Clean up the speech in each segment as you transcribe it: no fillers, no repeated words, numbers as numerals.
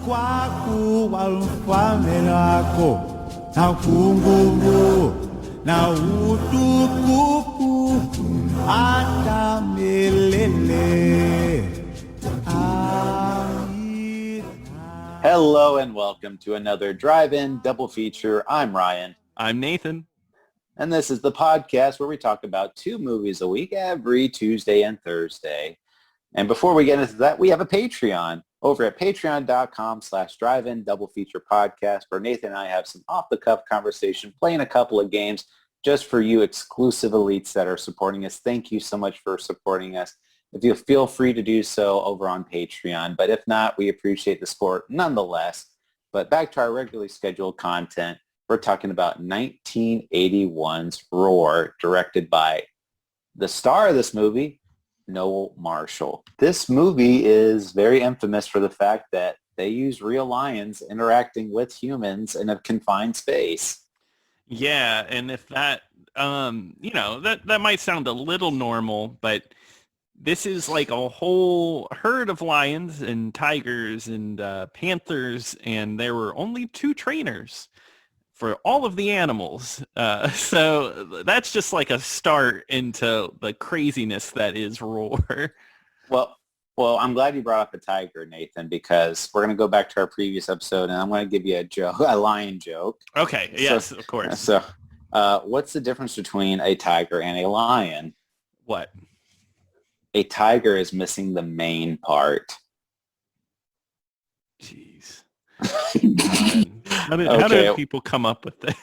kwaku walfamelako na kungumu na utukufu hata milele. Hello and welcome to another Drive-In Double Feature. I'm Ryan. I'm Nathan. And this is the podcast where we talk about 2 movies a week every Tuesday and Thursday. And before we get into that, we have a Patreon over at patreon.com/driveindoublefeaturpodcast, where Nathan and I have some off-the-cuff conversation, playing a couple of games just for you exclusive elites that are supporting us. Thank you so much for supporting us. If you feel free to do so over on Patreon, but if not, we appreciate the support nonetheless. But back to our regularly scheduled content, we're talking about 1981's Roar, directed by the star of this movie, Noel Marshall. This movie is very infamous for the fact that they use real lions interacting with humans in a confined space. Yeah, and if that, that might sound a little normal, but this is like a whole herd of lions and tigers and panthers, and there were only 2 trainers for all of the animals. So that's just like a start into the craziness that is Roar. Well, I'm glad you brought up a tiger, Nathan, because we're going to go back to our previous episode, and I'm going to give you a lion joke. Okay, yes, of course. So what's the difference between a tiger and a lion? What? A tiger is missing the main part. Jeez. How did people come up with this?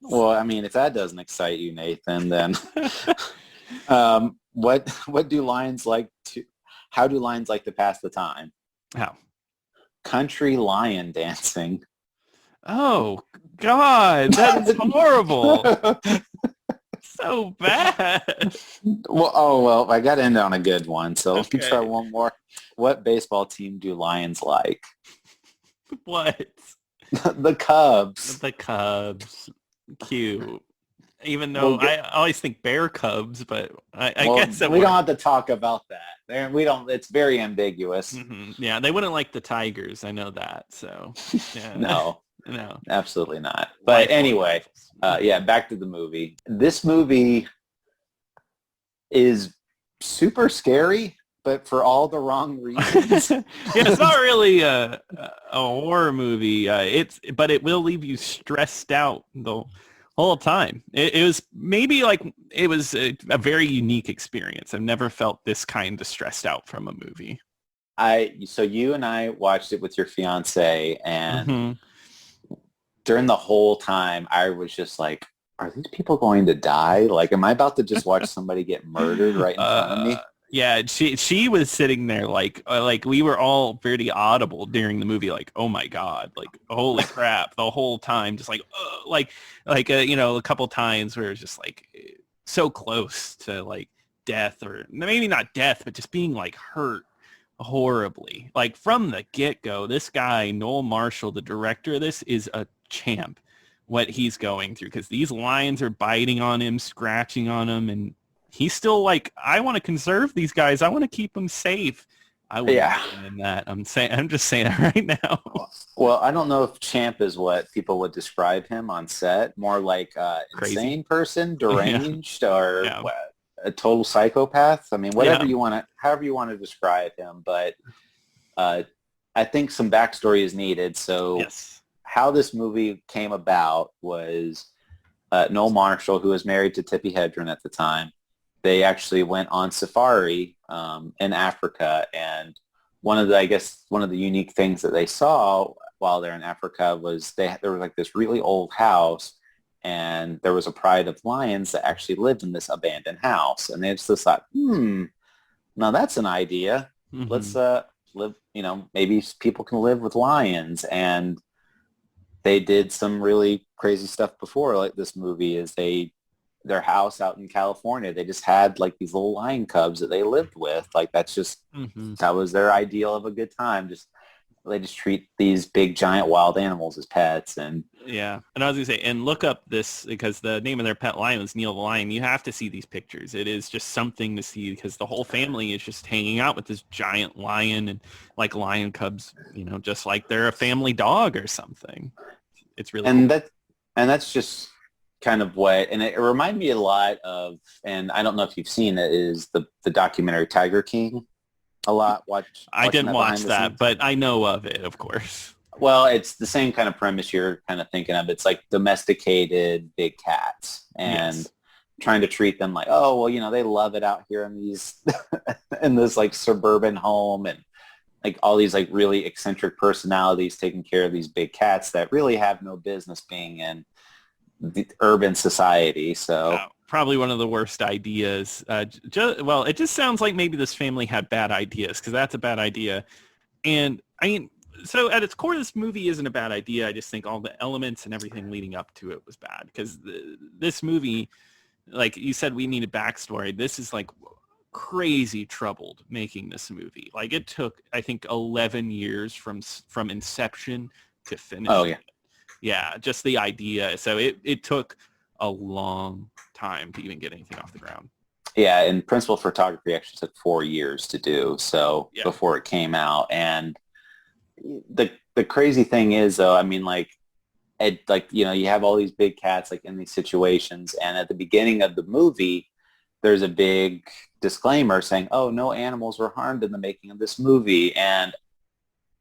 Well, I mean, if that doesn't excite you, Nathan, then what do lions like to? How do lions like to pass the time? How? Country lion dancing. Oh God, that is horrible. So bad. Well, I got to end on a good one, so let me Okay. try one more. What baseball team do lions like? What? The Cubs. The Cubs. Cute. Even though I always think bear cubs, but I guess we don't have to talk about that. We don't. It's very ambiguous. Mm-hmm. Yeah, they wouldn't like the Tigers. I know that. So yeah. No, absolutely not. But anyway, back to the movie. This movie is super scary, but for all the wrong reasons. Yeah, it's not really a horror movie. But it will leave you stressed out the whole time. It was a very unique experience. I've never felt this kind of stressed out from a movie. So you and I watched it with your fiance, and Mm-hmm. during the whole time, I was just like, are these people going to die? Like, am I about to just watch somebody get murdered right in front of me? Yeah, she was sitting there like we were all pretty audible during the movie, like, oh my God, like, holy crap, the whole time, just like, a couple times where it was just like so close to like death, or maybe not death, but just being like hurt horribly. Like from the get-go, this guy, Noel Marshall, the director of this, is a champ, what he's going through, because these lions are biting on him, scratching on him, and he's still like, I want to conserve these guys. I want to keep them safe. I wouldn't in that. I'm just saying that right now. Well, I don't know if champ is what people would describe him on set. More like insane person, deranged, or a total psychopath. I mean, however you want to describe him. But I think some backstory is needed. So how this movie came about was Noel Marshall, who was married to Tippi Hedren at the time. They actually went on safari in Africa, and one of the unique things that they saw while they're in Africa was there was like this really old house, and there was a pride of lions that actually lived in this abandoned house, and they just thought, now that's an idea. Mm-hmm. Let's live. Maybe people can live with lions, and they did some really crazy stuff before. Like this movie is their house out in California, they just had like these little lion cubs that they lived with. Like that's just that was their ideal of a good time. Just they just treat these big giant wild animals as pets. And yeah, and I was gonna say, and look up this, because the name of their pet lion is Neil the Lion. You have to see these pictures. It is just something to see, because the whole family is just hanging out with this giant lion, and like lion cubs, just like they're a family dog or something. It's really and cool. that's just kind of what, and it reminded me a lot of, and I don't know if you've seen it, is the documentary Tiger King a lot. I didn't watch that, but I know of it, of course. Well, it's the same kind of premise you're kind of thinking of. It's like domesticated big cats and Yes. trying to treat them like, oh, well, they love it out here in these in this like suburban home, and like all these like really eccentric personalities taking care of these big cats that really have no business being in the urban society. So probably one of the worst ideas. Well, it just sounds like maybe this family had bad ideas, because that's a bad idea. And I mean, so at its core, this movie isn't a bad idea. I just think all the elements and everything leading up to it was bad, because this movie, like you said, we need a backstory. This is like crazy troubled making this movie. Like it took, I think, 11 years from inception to finish. Oh yeah. Yeah, just the idea. So it took a long time to even get anything off the ground. Yeah, and principal photography actually took 4 years to do, so before it came out. And the crazy thing is, though, I mean, you have all these big cats like in these situations, and at the beginning of the movie, there's a big disclaimer saying, "Oh, no animals were harmed in the making of this movie." And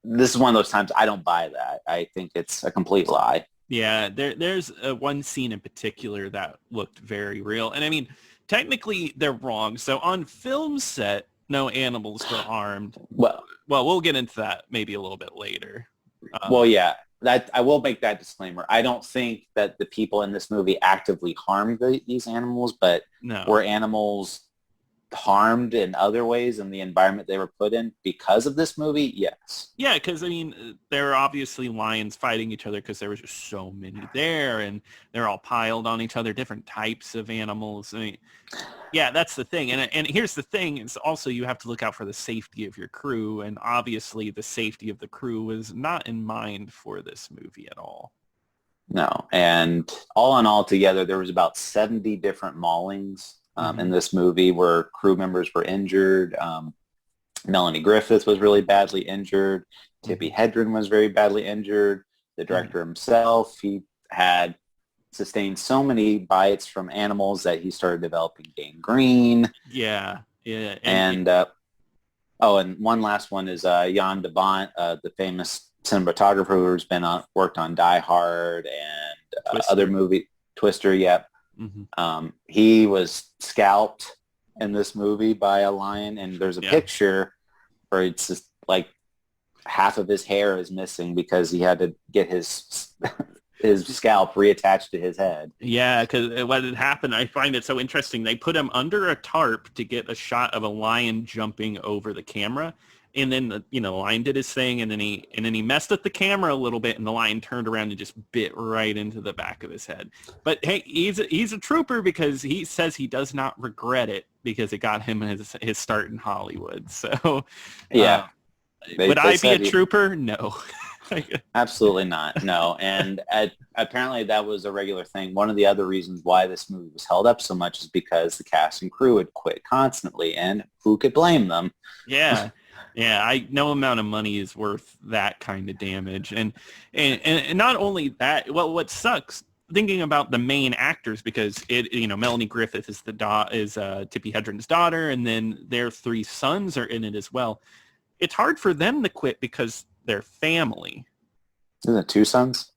this is one of those times I don't buy that. I think it's a complete lie. Yeah, there's one scene in particular that looked very real. And I mean, technically they're wrong. So on film set, no animals were harmed. Well, we'll get into that maybe a little bit later. Yeah, that I will make that disclaimer. I don't think that the people in this movie actively harmed these animals, but were animals harmed in other ways in the environment they were put in because of this movie? Yes. Yeah, because I mean, there are obviously lions fighting each other because there was just so many there, and they're all piled on each other, different types of animals. I mean, yeah, that's the thing. And here's the thing, is also you have to look out for the safety of your crew, and obviously the safety of the crew was not in mind for this movie at all. No, and all in all together, there was about 70 different maulings in this movie where crew members were injured. Melanie Griffith was really badly injured. Tippi Hedren was very badly injured. The director himself, he had sustained so many bites from animals that he started developing gangrene. Yeah. And one last one is Jan de Bont, the famous cinematographer who's been worked on Die Hard and other movie, Twister. Yep. He was scalped in this movie by a lion, and there's a picture where it's just like half of his hair is missing because he had to get his scalp reattached to his head. Yeah, because what had happened, I find it so interesting. They put him under a tarp to get a shot of a lion jumping over the camera. And then, the lion did his thing, and then he messed up the camera a little bit, and the lion turned around and just bit right into the back of his head. But hey, he's a trooper, because he says he does not regret it, because it got him his start in Hollywood. So, yeah. Would I be a trooper? No. Absolutely not. No. And apparently that was a regular thing. One of the other reasons why this movie was held up so much is because the cast and crew had quit constantly, and who could blame them? Yeah. Yeah, no amount of money is worth that kind of damage. And not only that, well, what sucks, thinking about the main actors, because Melanie Griffith is Tippi Hedren's daughter, and then their 3 sons are in it as well. It's hard for them to quit because they're family. Isn't it 2 sons?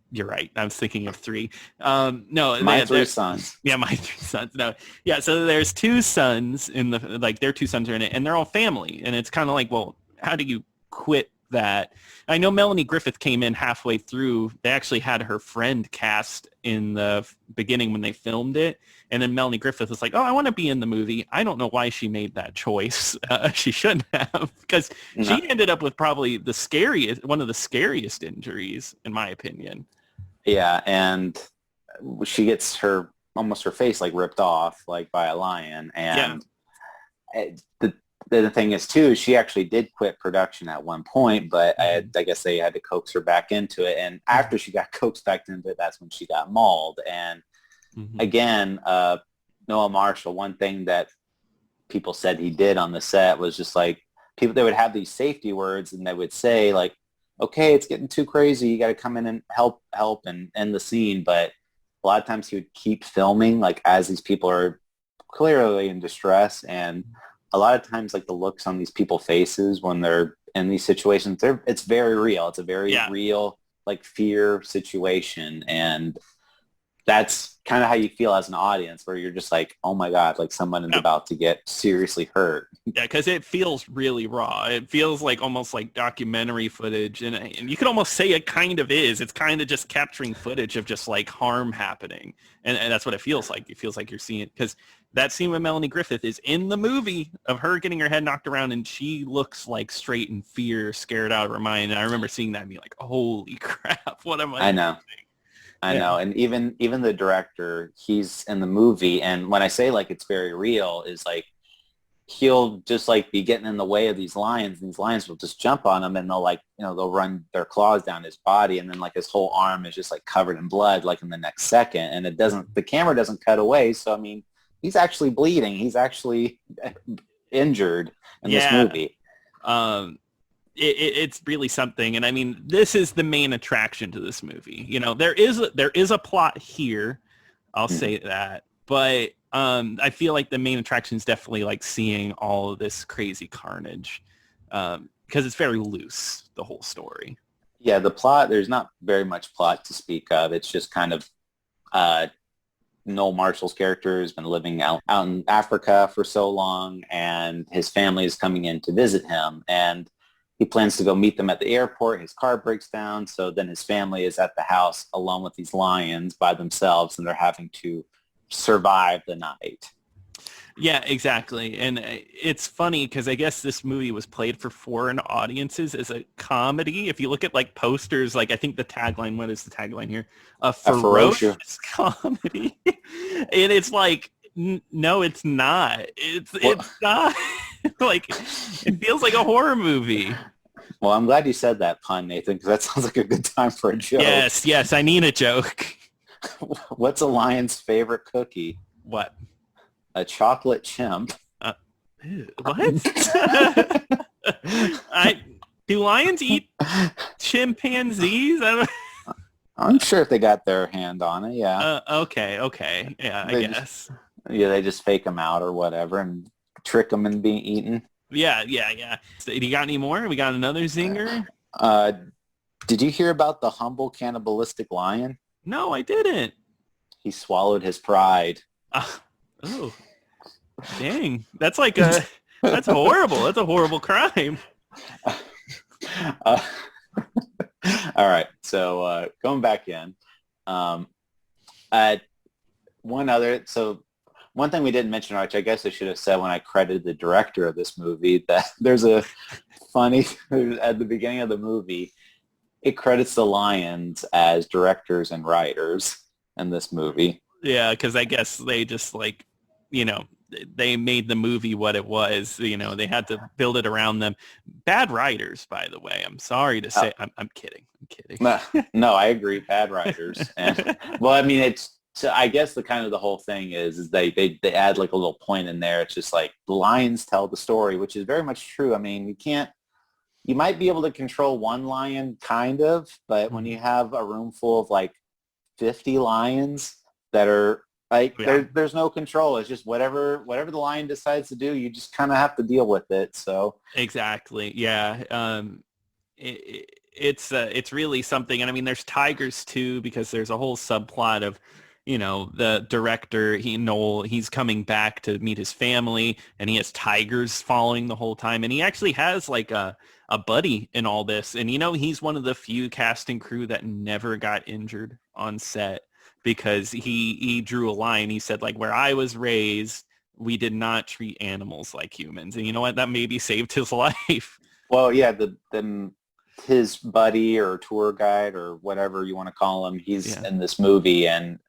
You're right. I was thinking of 3. No, my 3 sons. Yeah, my 3 sons. No, yeah. So there's 2 sons their 2 sons are in it, and they're all family. And it's kind of like, well, how do you quit that? I know Melanie Griffith came in halfway through. They actually had her friend cast in the beginning when they filmed it, and then Melanie Griffith was like, "Oh, I want to be in the movie." I don't know why she made that choice. She shouldn't have, because she ended up with probably one of the scariest injuries, in my opinion. Yeah, and she gets almost her face like ripped off like by a lion, and the thing is too, she actually did quit production at one point, but I guess they had to coax her back into it. And after she got coaxed back into it, that's when she got mauled. And again, Noah Marshall, one thing that people said he did on the set was just like, they would have these safety words and they would say like, okay, it's getting too crazy. You got to come in and help and end the scene. But a lot of times he would keep filming like as these people are clearly in distress. And a lot of times like the looks on these people's faces when they're in these situations, it's very real. It's a very real like fear situation. And that's kind of how you feel as an audience, where you're just like, oh my God, like someone is about to get seriously hurt. Yeah, because it feels really raw. It feels like almost like documentary footage. And you could almost say it kind of is. It's kind of just capturing footage of just like harm happening. And that's what it feels like. It feels like you're seeing it. Because that scene with Melanie Griffith is in the movie of her getting her head knocked around, and she looks like straight in fear, scared out of her mind. And I remember seeing that and being like, holy crap, what am I doing? I know. And even the director, he's in the movie. And when I say like it's very real, is like he'll just like be getting in the way of these lions, and these lions will just jump on him, and they'll like, they'll run their claws down his body, and then like his whole arm is just like covered in blood like in the next second. And the camera doesn't cut away. So, I mean, he's actually bleeding. He's actually injured in this movie. It's really something. And I mean, this is the main attraction to this movie. There is a plot here. I'll say that. But I feel like the main attraction is definitely like seeing all of this crazy carnage, because it's very loose, the whole story. Yeah, the plot, there's not very much plot to speak of. It's just kind of Noel Marshall's character has been living out in Africa for so long, and his family is coming in to visit him. And he plans to go meet them at the airport. His car breaks down, so then his family is at the house alone with these lions by themselves, and they're having to survive the night. Yeah, exactly. And it's funny because I guess this movie was played for foreign audiences as a comedy. If you look at like posters, like I think the tagline, what is the tagline here? A ferocious comedy. And it's like, no, it's not. It's not. Like, it feels like a horror movie. Well, I'm glad you said that pun, Nathan, because that sounds like a good time for a joke. Yes, I need a joke. What's a lion's favorite cookie? What? A chocolate chimp. What? Do lions eat chimpanzees? I'm sure if they got their hand on it, yeah. Okay. Yeah, I guess. They just fake them out or whatever and trick them into being eaten. Yeah. So, you got any more? We got another zinger? Did you hear about the humble cannibalistic lion? No, I didn't. He swallowed his pride. Oh, dang. That's like that's horrible. That's a horrible crime. All right. So going back in, one thing we didn't mention, which I guess I should have said when I credited the director of this movie, that there's a funny, at the beginning of the movie, it credits the lions as directors and writers in this movie. Yeah, because I guess they just like, they made the movie what it was. They had to build it around them. Bad writers, by the way. I'm sorry to say. I'm kidding. No, I agree. Bad writers. And well, I mean, so I guess the whole thing is they add like a little point in there. It's just like the lions tell the story, which is very much true. I mean, you might be able to control one lion kind of, but when you have a room full of like 50 lions that are like, there's no control. It's just whatever the lion decides to do, you just kind of have to deal with it. So exactly. Yeah. It's really something. And I mean, there's tigers too, because there's a whole subplot of, the director, Noel, he's coming back to meet his family, and he has tigers following the whole time. And he actually has like a buddy in all this. And, he's one of the few cast and crew that never got injured on set, because he drew a line. He said, like, where I was raised, we did not treat animals like humans. And you know what? That maybe saved his life. Well, yeah, then his buddy or tour guide or whatever you want to call him, he's in this movie, and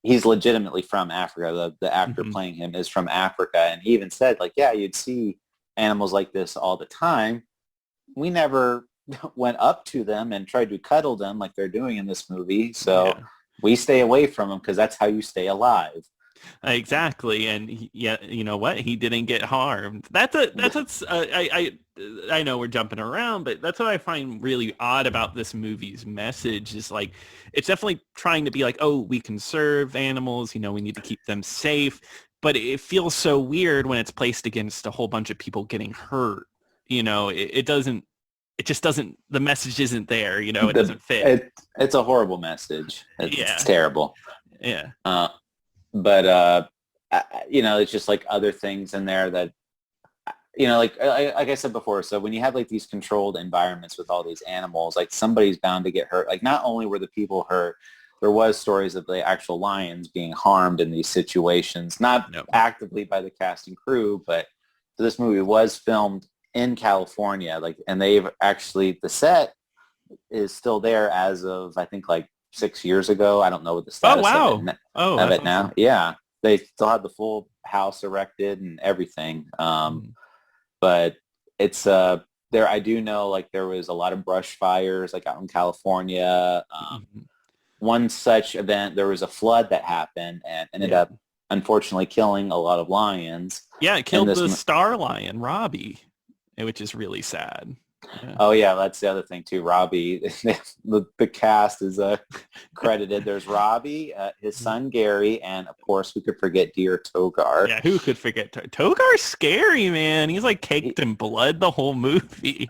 he's legitimately from Africa. The actor playing him is from Africa. And he even said, like, yeah, you'd see animals like this all the time. We never went up to them and tried to cuddle them like they're doing in this movie. So we stay away from them because that's how you stay alive. Exactly. And you know what? He didn't get harmed. I know we're jumping around, but that's what I find really odd about this movie's message is like, it's definitely trying to be like, oh, we conserve animals, you know, we need to keep them safe. But it feels so weird when it's placed against a whole bunch of people getting hurt. You know, it just doesn't, the message isn't there, you know, it doesn't fit. It's a horrible message. It's terrible. Yeah. But you know, it's just like other things in there that, you know, like I said before, so when you have like these controlled environments with all these animals, like somebody's bound to get hurt. Like not only were the people hurt, there was stories of the actual lions being harmed in these situations, not actively by the cast and crew, but this movie was filmed in California, like, and they've actually, the set is still there as of, I think, like 6 years ago. I don't know what the status of it awesome. now. Yeah, they still have the full house erected and everything. But it's there. I do know, like, there was a lot of brush fires, like, out in California. One such event, there was a flood that happened and ended up, unfortunately, killing a lot of lions. Yeah, it killed the star lion, Robbie, which is really sad. Yeah. Oh yeah, that's the other thing too. Robbie, the cast is credited. There's Robbie, his son Gary, and of course we could forget dear Togar. Yeah, who could forget Togar's scary, man. He's like caked in blood the whole movie.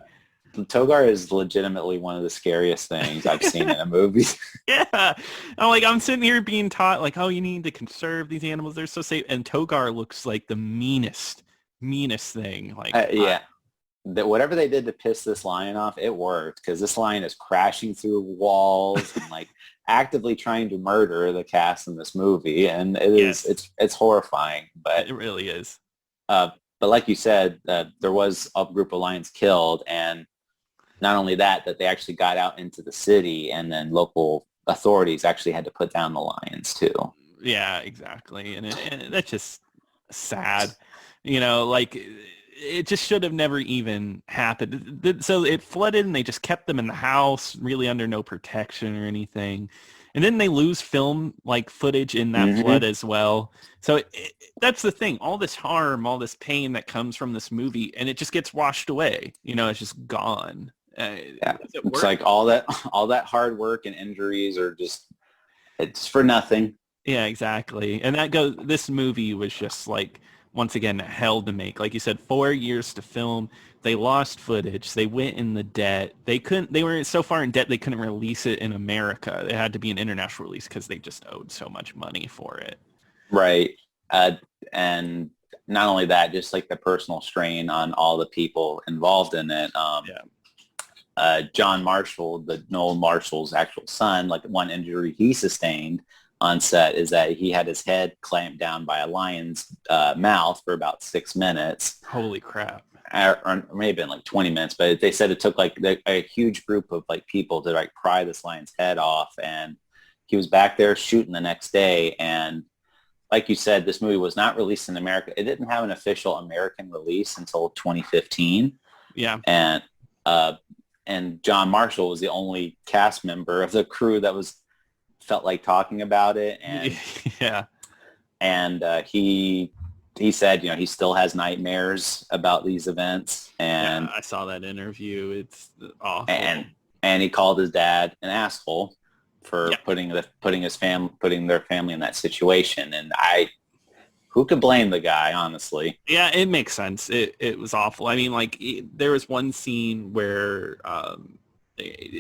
Togar is legitimately one of the scariest things I've seen in a movie. Yeah, I'm sitting here being taught like, oh, you need to conserve these animals; they're so safe. And Togar looks like the meanest thing. Like, yeah. That whatever they did to piss this lion off, it worked, because this lion is crashing through walls and like actively trying to murder the cast in this movie, and it's horrifying. But it really is. But like you said, there was a group of lions killed, and not only that they actually got out into the city, and then local authorities actually had to put down the lions too. Yeah, exactly, and that's just sad. You know, like, it just should have never even happened. So it flooded and they just kept them in the house, really under no protection or anything. And then they lose film like footage in that flood as well. So that's the thing. All this harm, all this pain that comes from this movie, and it just gets washed away. You know, it's just gone. It's like all that hard work and injuries are just, it's for nothing. Yeah, exactly. And this movie was just like, once again, hell to make. Like you said, 4 years to film. They lost footage. They went in the debt. They were so far in debt they couldn't release it in America. It had to be an international release because they just owed so much money for it. Right. And not only that, just like the personal strain on all the people involved in it. John Marshall, Noel Marshall's actual son, like one injury he sustained on set is that he had his head clamped down by a lion's mouth for about 6 minutes. Holy crap. Or it may have been like 20 minutes, but they said it took like a huge group of like people to like pry this lion's head off. And he was back there shooting the next day. And like you said, this movie was not released in America. It didn't have an official American release until 2015. Yeah. And John Marshall was the only cast member of the crew that felt like talking about it. And he said, you know, he still has nightmares about these events. And I saw that interview. It's awful. And he called his dad an asshole for putting their family in that situation. And who could blame the guy, honestly? Yeah, it makes sense. It was awful. I mean, like, there was one scene where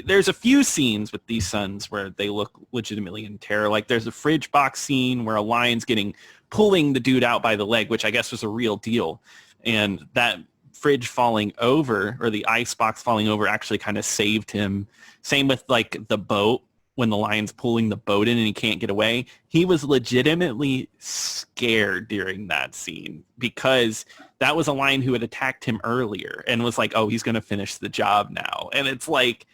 there's a few scenes with these sons where they look legitimately in terror. Like, there's a fridge box scene where a lion's pulling the dude out by the leg, which I guess was a real deal. And that fridge falling over, or the ice box falling over, actually kind of saved him. Same with, like, the boat. When the lion's pulling the boat in and he can't get away, he was legitimately scared during that scene because that was a lion who had attacked him earlier and was like, oh, he's going to finish the job now. And it's like,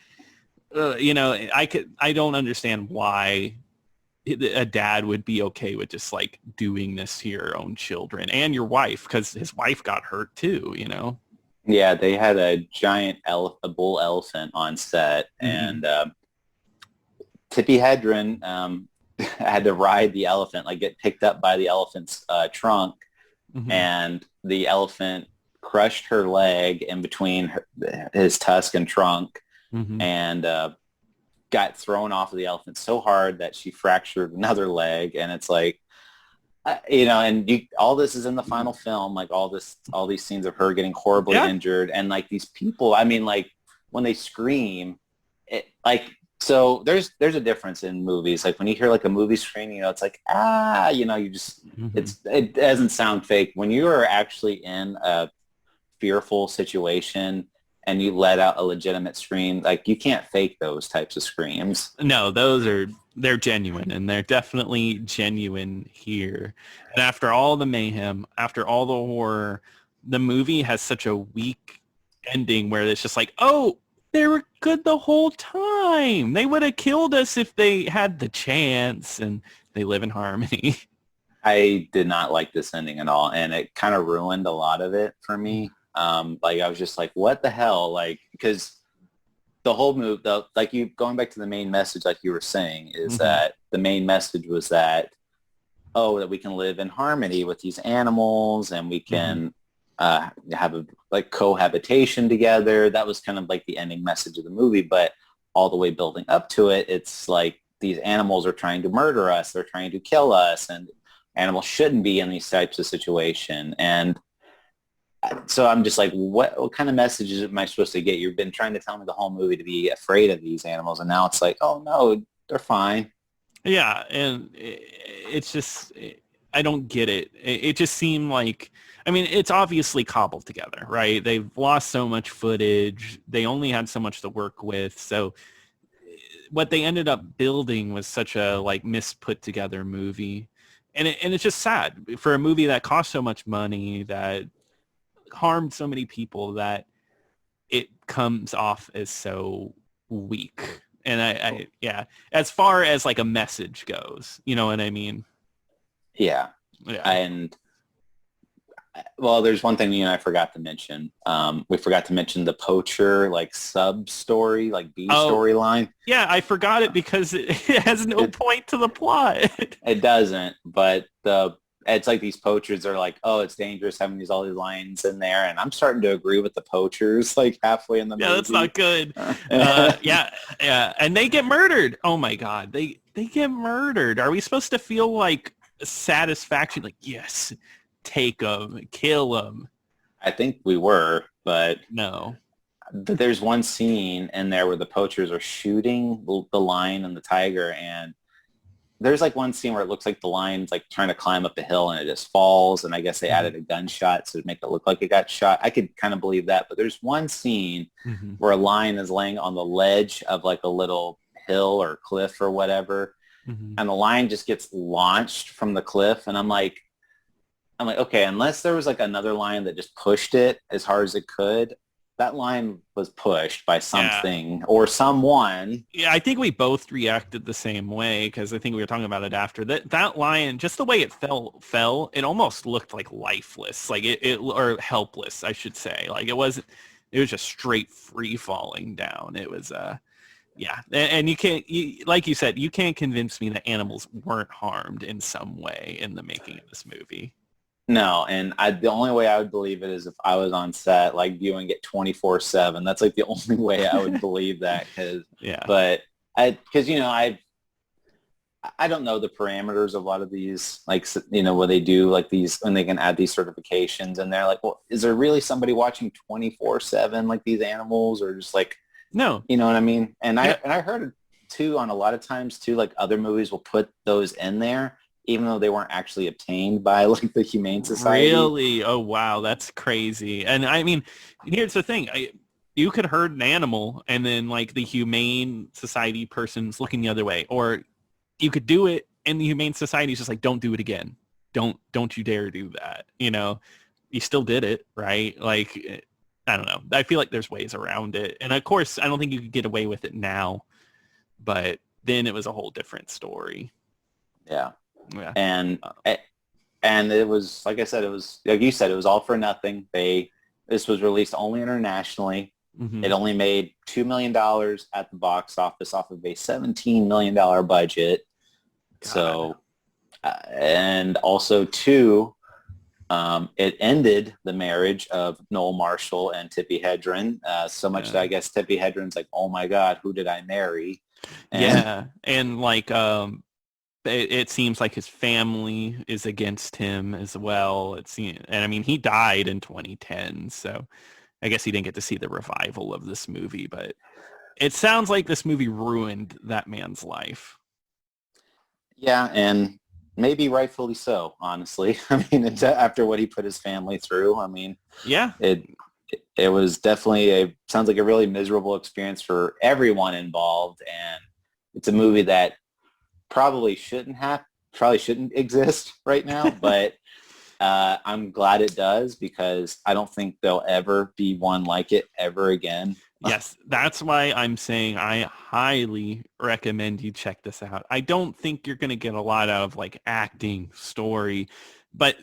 you know, I don't understand why a dad would be okay with just like doing this to your own children and your wife, because his wife got hurt too, you know? Yeah, they had a giant a bull elephant on set, and Tippi Hedren had to ride the elephant, like get picked up by the elephant's trunk, and the elephant crushed her leg in between his tusk and trunk, and got thrown off of the elephant so hard that she fractured another leg. And it's like, and all this is in the final film, like all these scenes of her getting horribly injured, and like these people, I mean, like when they scream, it like, so there's a difference in movies. Like when you hear like a movie scream, it's like, you just, it doesn't sound fake. When you are actually in a fearful situation and you let out a legitimate scream, like you can't fake those types of screams. No, they're genuine, and they're definitely genuine here. And after all the mayhem, after all the horror, the movie has such a weak ending where it's just like, oh, they were good the whole time. They would have killed us if they had the chance, and they live in harmony. I did not like this ending at all, and it kind of ruined a lot of it for me. Like I was just like, what the hell? Like, because the whole movie, like you going back to the main message, like you were saying, is that the main message was that, that we can live in harmony with these animals, and we can have a like cohabitation together. That was kind of like the ending message of the movie. But all the way building up to it, it's like these animals are trying to murder us. They're trying to kill us, and animals shouldn't be in these types of situation. And so I'm just like, what kind of messages am I supposed to get? You've been trying to tell me the whole movie to be afraid of these animals, and now it's like, oh no, they're fine. Yeah, and it's just, I don't get it. It just seemed like, I mean, it's obviously cobbled together, right? They've lost so much footage. They only had so much to work with. So what they ended up building was such a like misput together movie. And it's just sad for a movie that cost so much money, that harmed so many people, that it comes off as so weak. And I as far as like a message goes, you know what I mean? Yeah. And well, there's one thing you and I forgot to mention. We forgot to mention the poacher like sub story, like B storyline. Yeah, I forgot it because it has no point to the plot. It doesn't, but it's like these poachers are like, oh, it's dangerous having all these lions in there, and I'm starting to agree with the poachers like halfway in the movie. Yeah, that's not good. Yeah, and they get murdered. Oh my God, they get murdered. Are we supposed to feel like satisfaction? Like, yes, take them, kill them. I think we were, but no. But there's one scene in there where the poachers are shooting the lion and the tiger, and there's like one scene where it looks like the lion's like trying to climb up a hill and it just falls, and I guess they added a gunshot to make it look like it got shot. I could kind of believe that, but there's one scene where a lion is laying on the ledge of like a little hill or cliff or whatever, and the lion just gets launched from the cliff, and I'm like, okay, unless there was like another lion that just pushed it as hard as it could, that lion was pushed by something or someone. Yeah, I think we both reacted the same way, because I think we were talking about it after. That lion, just the way it fell, it almost looked like lifeless, like it or helpless, I should say. Like it was just straight free falling down. It was and like you said, you can't convince me that animals weren't harmed in some way in the making of this movie. No, and the only way I would believe it is if I was on set, like viewing it 24/7. That's like the only way I would believe that. But I don't know the parameters of a lot of these, like, when they do like these, when they can add these certifications, and they're like, well, is there really somebody watching 24/7 like these animals, or just like, no, you know what I mean? And I heard it too on a lot of times too, like other movies will put those in there, even though they weren't actually obtained by like the Humane Society. Really? Oh, wow. That's crazy. And I mean, here's the thing. You could hurt an animal and then like the Humane Society person's looking the other way, or you could do it and the Humane Society is just like, don't do it again. Don't you dare do that. You still did it, right? Like, I don't know. I feel like there's ways around it. And of course, I don't think you could get away with it now, but then it was a whole different story. Yeah. Yeah. And it was, like I said, it was, like you said, it was all for nothing. This was released only internationally. Mm-hmm. It only made $2 million at the box office off of a $17 million budget. God. So, and also two, it ended the marriage of Noel Marshall and Tippi Hedren. So much that I guess Tippi Hedren's like, oh my God, who did I marry? And like, it seems like his family is against him as well. And I mean, he died in 2010, so I guess he didn't get to see the revival of this movie, but it sounds like this movie ruined that man's life. Yeah, and maybe rightfully so, honestly. I mean, after what he put his family through, I mean, yeah, it was definitely sounds like a really miserable experience for everyone involved, and it's a movie that probably shouldn't exist right now, but I'm glad it does, because I don't think there'll ever be one like it ever again. Yes, that's why I'm saying I highly recommend you check this out. I don't think you're going to get a lot out of like acting, story, but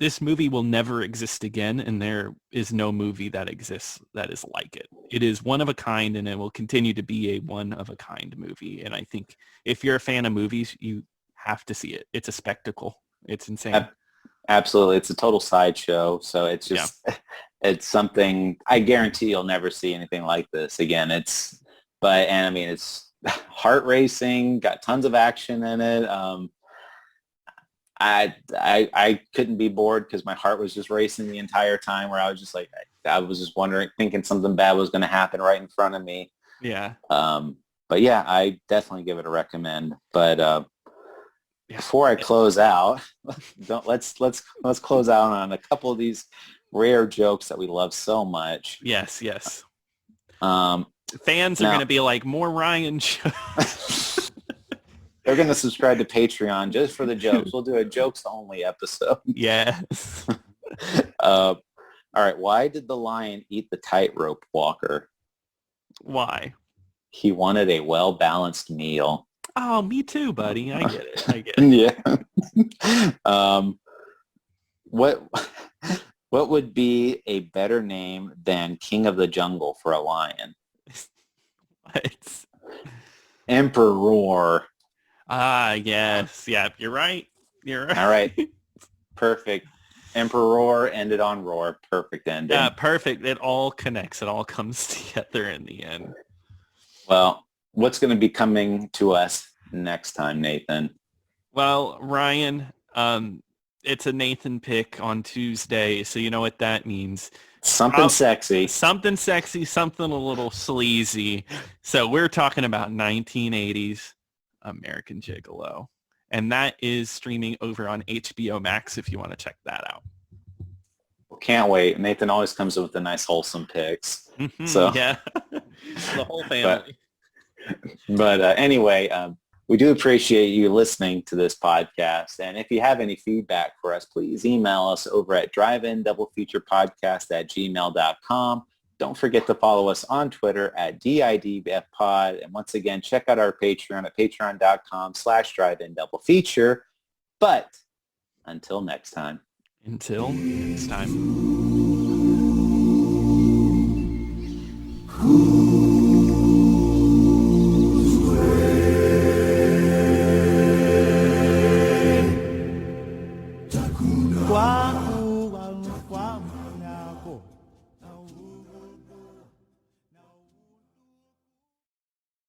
this movie will never exist again, and there is no movie that exists that is like it. It is one of a kind, and it will continue to be a one of a kind movie. And I think if you're a fan of movies, you have to see it. It's a spectacle. It's insane. Absolutely. It's a total sideshow. So it's just, it's something, I guarantee you'll never see anything like this again. And I mean, it's heart racing, got tons of action in it. I couldn't be bored, because my heart was just racing the entire time, where I was just like, I was just wondering, thinking something bad was going to happen right in front of me. Yeah. But yeah, I definitely give it a recommend. But before I close out, let's close out on a couple of these rare jokes that we love so much. Yes. Fans are going to be like, more Ryan jokes. They're going to subscribe to Patreon just for the jokes. We'll do a jokes-only episode. Yes. All right. Why did the lion eat the tightrope walker? Why? He wanted a well-balanced meal. Oh, me too, buddy. I get it. Yeah. What would be a better name than King of the Jungle for a lion? What? Emperor. Ah, yes. Yeah, you're right. All right. Perfect. Emperor ended on roar. Perfect ending. Yeah, perfect. It all connects. It all comes together in the end. Well, what's going to be coming to us next time, Nathan? Well, Ryan, it's a Nathan pick on Tuesday, so you know what that means. Something sexy. Something sexy, something a little sleazy. So we're talking about 1980s American Gigolo. And that is streaming over on HBO Max if you want to check that out. Can't wait. Nathan always comes up with the nice wholesome picks. Mm-hmm, so yeah. The whole family. But anyway, we do appreciate you listening to this podcast. And if you have any feedback for us, please email us over at driveindoublefeaturpodcast@gmail.com. Don't forget to follow us on Twitter at DIDFpod. And once again, check out our Patreon at patreon.com/driveindoublefeature. But until next time. Until next time.